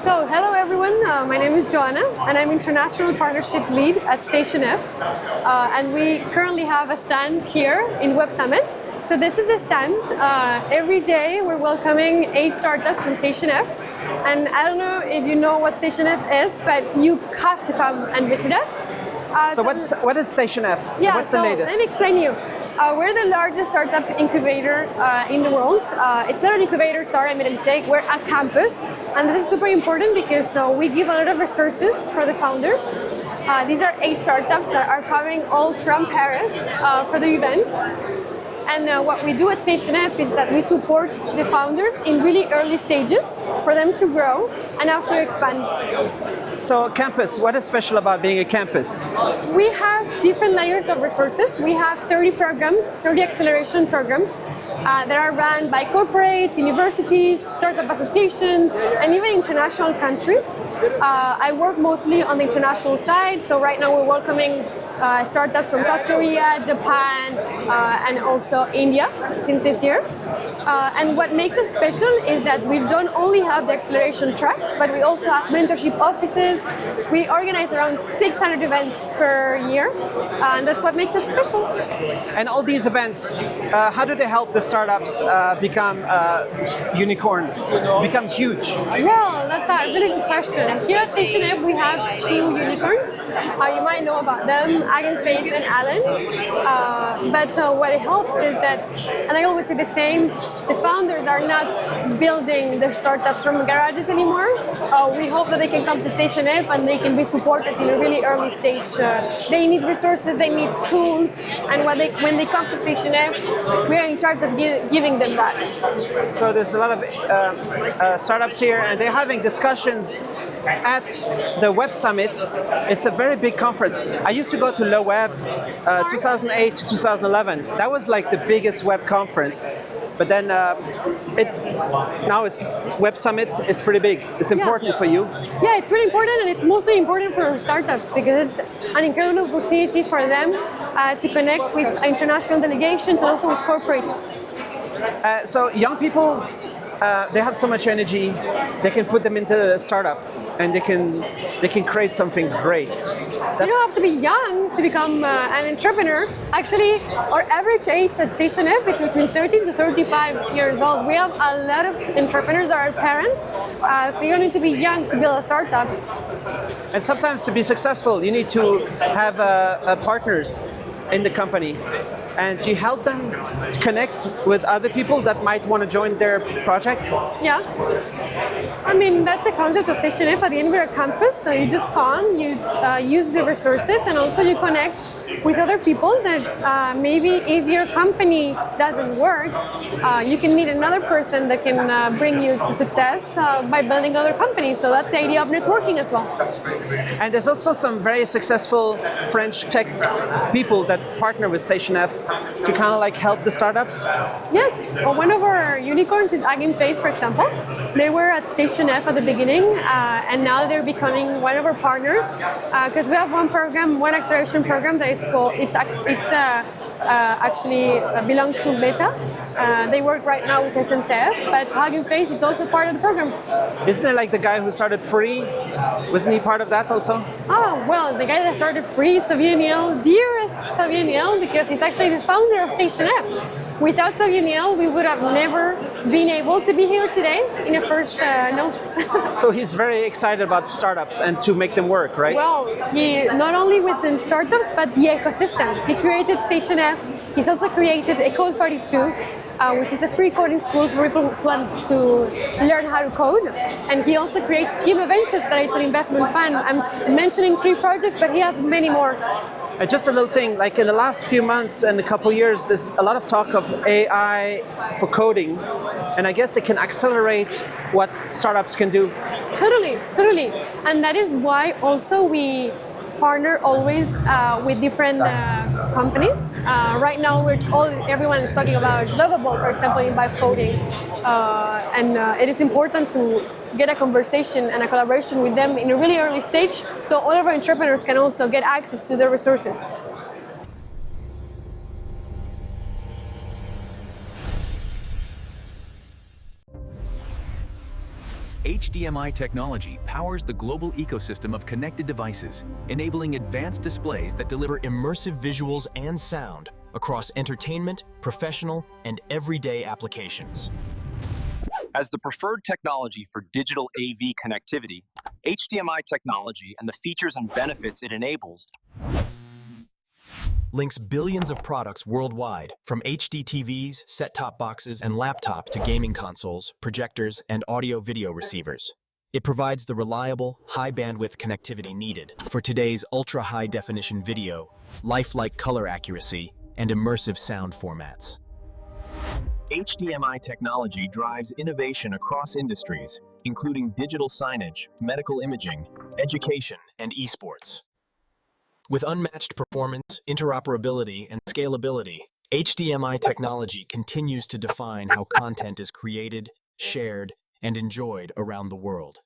So, hello everyone, my name is Joanna and I'm International Partnership Lead at Station F. And we currently have a stand here in Web Summit. So this is the stand. Every day we're welcoming 8 startups from Station F. And I don't know if you know what Station F is, but you have to come and visit us. What is Station F? Yeah, what's the latest? Let me explain you. We're the largest startup incubator in the world. It's not an incubator, sorry, I made a mistake. We're a campus. And this is super important because we give a lot of resources for the founders. These are 8 startups that are coming all from Paris for the event. And what we do at Station F is that we support the founders in really early stages for them to grow and after expand. So campus, what is special about being a campus? We have different layers of resources. We have 30 programs, 30 acceleration programs that are run by corporates, universities, startup associations, and even international countries. I work mostly on the international side, so right now we're welcoming startups from South Korea, Japan, and also India since this year. And what makes us special is that we don't only have the acceleration tracks, but we also have mentorship offices. We organize around 600 events per year, and that's what makes us special. And all these events, how do they help the startups become unicorns, become huge? Well, that's a really good question. Here at Station F, we have 2 unicorns. You might know about them, Faith and Alan. But what it helps is that, and I always say the same, the founders are not building their startups from garages anymore. We hope that they can come to Station F and they can be supported in a really early stage. They need resources, they need tools, and when they come to Station F, we are in charge of giving them that. So there's a lot of startups here, and they're having discussions at the Web Summit. It's a very big conference. I used to go to Low Web 2008 to 2011. That was like the biggest web conference. But then now it's Web Summit. It's pretty big. It's important for you. Yeah, it's really important, and it's mostly important for startups because it's an incredible opportunity for them to connect with international delegations and also with corporates. So young people, they have so much energy. They can put them into a startup, and they can create something great. You don't have to be young to become an entrepreneur. Actually, our average age at Station F is between 30 to 35 years old. We have a lot of entrepreneurs that are parents, so you don't need to be young to build a startup. And sometimes to be successful, you need to have partners in the company, and you help them connect with other people that might want to join their project. Yeah, I mean that's the concept of Station F. At the end, we're a campus, so you just come, you use the resources, and also you connect with other people that maybe if your company doesn't work, you can meet another person that can bring you to success by building other companies. So that's the idea of networking as well. And there's also some very successful French tech people that partner with Station F to kind of like help the startups? Yes, well, one of our unicorns is Face, for example. They were at Station F at the beginning, and now they're becoming one of our partners because we have one acceleration program that is called, actually belongs to Beta. They work right now with SNCF, but Hugging Face is also part of the program. Isn't it like the guy who started Free? Wasn't he part of that also? Oh, well, the guy that started Free, Xavier Niel, dearest Xavier Niel, because he's actually the founder of Station F. Without Xavier Niel, we would have never been able to be here today in a first note. So he's very excited about startups and to make them work, right? Well, he not only within startups, but the ecosystem. He created Station F. He's also created Code 42, which is a free coding school for people to learn how to code. And he also created Hima Ventures, that is an investment fund. I'm mentioning 3 projects, but he has many more. And just a little thing, like in the last few months and a couple of years, there's a lot of talk of AI for coding, and I guess it can accelerate what startups can do. Totally. And that is why also we partner always with different companies. Right now, everyone is talking about Lovable, for example, in vibe coding, and it is important to get a conversation and a collaboration with them in a really early stage, so all of our entrepreneurs can also get access to their resources. HD HDMI technology powers the global ecosystem of connected devices, enabling advanced displays that deliver immersive visuals and sound across entertainment, professional, and everyday applications. As the preferred technology for digital AV connectivity, HDMI technology and the features and benefits it enables links billions of products worldwide, from HD TVs, set-top boxes, and laptops to gaming consoles, projectors, and audio-video receivers. It provides the reliable, high-bandwidth connectivity needed for today's ultra-high-definition video, lifelike color accuracy, and immersive sound formats. HDMI technology drives innovation across industries, including digital signage, medical imaging, education, and esports. With unmatched performance, interoperability, and scalability, HDMI technology continues to define how content is created, shared, and enjoyed around the world.